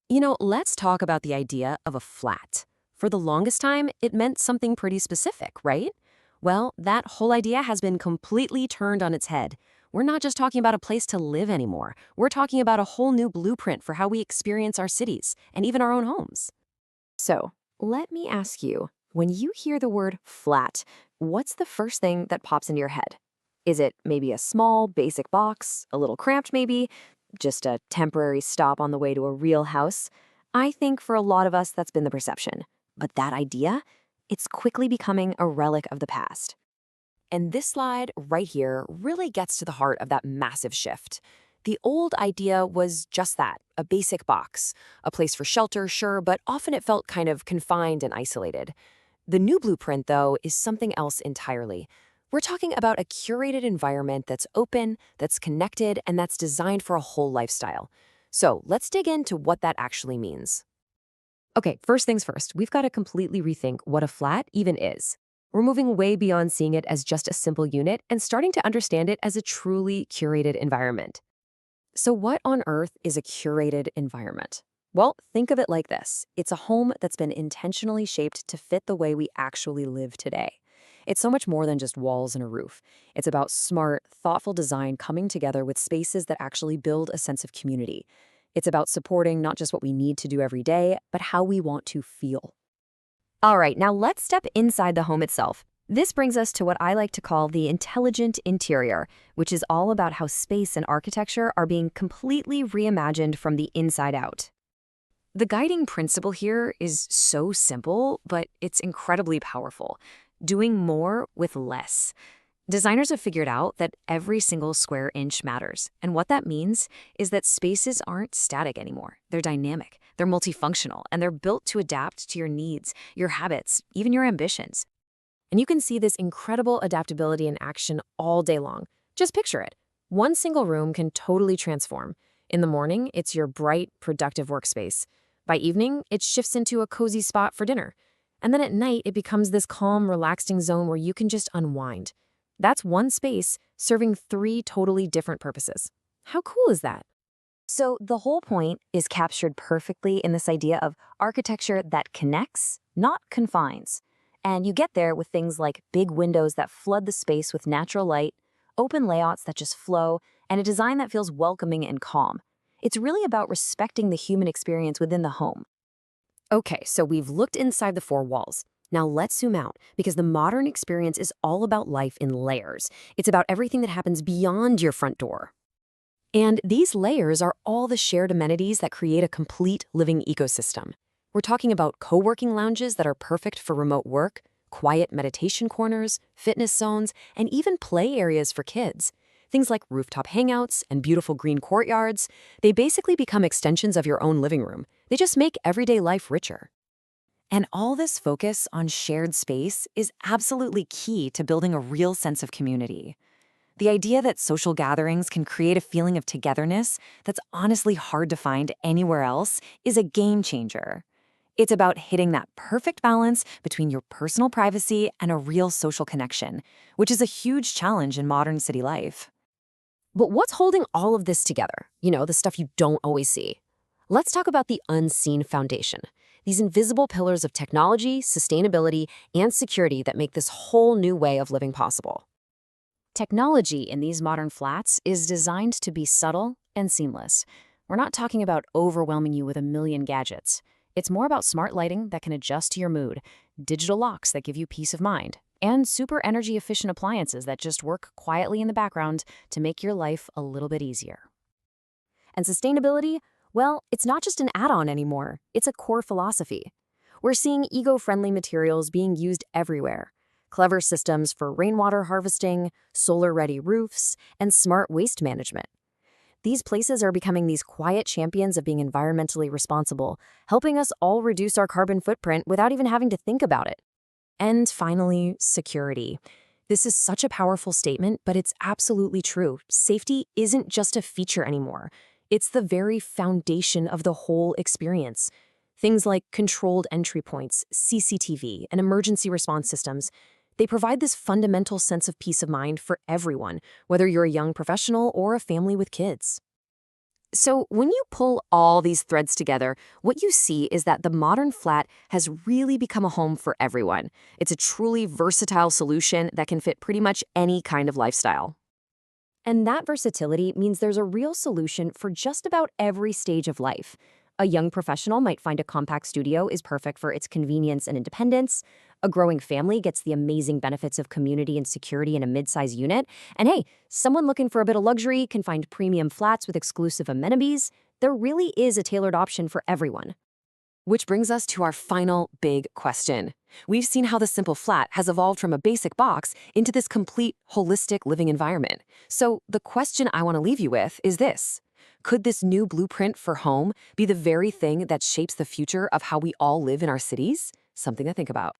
Let's talk about the idea of a flat. For the longest time, it meant something pretty specific, right? Well, that whole idea has been completely turned on its head. We're not just talking about a place to live anymore. We're talking about a whole new blueprint for how we experience our cities and even our own homes. So, let me ask you, when you hear the word flat, what's the first thing that pops into your head? Is it maybe a small, basic box, a little cramped maybe, just a temporary stop on the way to a real house? I think for a lot of us, that's been the perception. But that idea, it's quickly becoming a relic of the past. And this slide right here really gets to the heart of that massive shift. The old idea was just that, a basic box, a place for shelter, sure, but often it felt kind of confined and isolated. The new blueprint, though, is something else entirely. We're talking about a curated environment that's open, that's connected, and that's designed for a whole lifestyle. So let's dig into what that actually means. Okay, first things first, we've got to completely rethink what a flat even is. We're moving way beyond seeing it as just a simple unit and starting to understand it as a truly curated environment. So, what on earth is a curated environment? Well, think of it like this. It's a home that's been intentionally shaped to fit the way we actually live today. It's so much more than just walls and a roof. It's about smart, thoughtful design coming together with spaces that actually build a sense of community. It's about supporting not just what we need to do every day, but how we want to feel. All right, now let's step inside the home itself. This brings us to what I like to call the intelligent interior, which is all about how space and architecture are being completely reimagined from the inside out. The guiding principle here is so simple, but it's incredibly powerful. Doing more with less. Designers have figured out that every single square inch matters, and what that means is that spaces aren't static anymore. They're dynamic, they're multifunctional, and they're built to adapt to your needs, your habits, even your ambitions. And you can see this incredible adaptability in action all day long. Just picture it. One single room can totally transform. In the morning, it's your bright, productive workspace. By evening, it shifts into a cozy spot for dinner. And then at night, it becomes this calm, relaxing zone where you can just unwind. That's one space serving three totally different purposes. How cool is that? So the whole point is captured perfectly in this idea of architecture that connects, not confines. And you get there with things like big windows that flood the space with natural light, open layouts that just flow, and a design that feels welcoming and calm. It's really about respecting the human experience within the home. Okay, so we've looked inside the four walls. Now let's zoom out, because the modern experience is all about life in layers. It's about everything that happens beyond your front door. And these layers are all the shared amenities that create a complete living ecosystem. We're talking about co-working lounges that are perfect for remote work, quiet meditation corners, fitness zones, and even play areas for kids. Things like rooftop hangouts and beautiful green courtyards, they basically become extensions of your own living room. They just make everyday life richer. And all this focus on shared space is absolutely key to building a real sense of community. The idea that social gatherings can create a feeling of togetherness that's honestly hard to find anywhere else is a game changer. It's about hitting that perfect balance between your personal privacy and a real social connection, which is a huge challenge in modern city life. But what's holding all of this together? The stuff you don't always see. Let's talk about the unseen foundation. These invisible pillars of technology, sustainability, and security that make this whole new way of living possible. Technology in these modern flats is designed to be subtle and seamless. We're not talking about overwhelming you with a million gadgets. It's more about smart lighting that can adjust to your mood, digital locks that give you peace of mind, and super energy-efficient appliances that just work quietly in the background to make your life a little bit easier. And sustainability? Well, it's not just an add-on anymore. It's a core philosophy. We're seeing eco-friendly materials being used everywhere. Clever systems for rainwater harvesting, solar-ready roofs, and smart waste management. These places are becoming these quiet champions of being environmentally responsible, helping us all reduce our carbon footprint without even having to think about it. And finally, security. This is such a powerful statement, but it's absolutely true. Safety isn't just a feature anymore. It's the very foundation of the whole experience. Things like controlled entry points, CCTV, and emergency response systems, they provide this fundamental sense of peace of mind for everyone, whether you're a young professional or a family with kids. So, when you pull all these threads together, what you see is that the modern flat has really become a home for everyone. It's a truly versatile solution that can fit pretty much any kind of lifestyle. And that versatility means there's a real solution for just about every stage of life. A young professional might find a compact studio is perfect for its convenience and independence. A growing family gets the amazing benefits of community and security in a mid-size unit. And hey, someone looking for a bit of luxury can find premium flats with exclusive amenities. There really is a tailored option for everyone. Which brings us to our final big question. We've seen how the simple flat has evolved from a basic box into this complete, holistic living environment. So the question I want to leave you with is this. Could this new blueprint for home be the very thing that shapes the future of how we all live in our cities? Something to think about.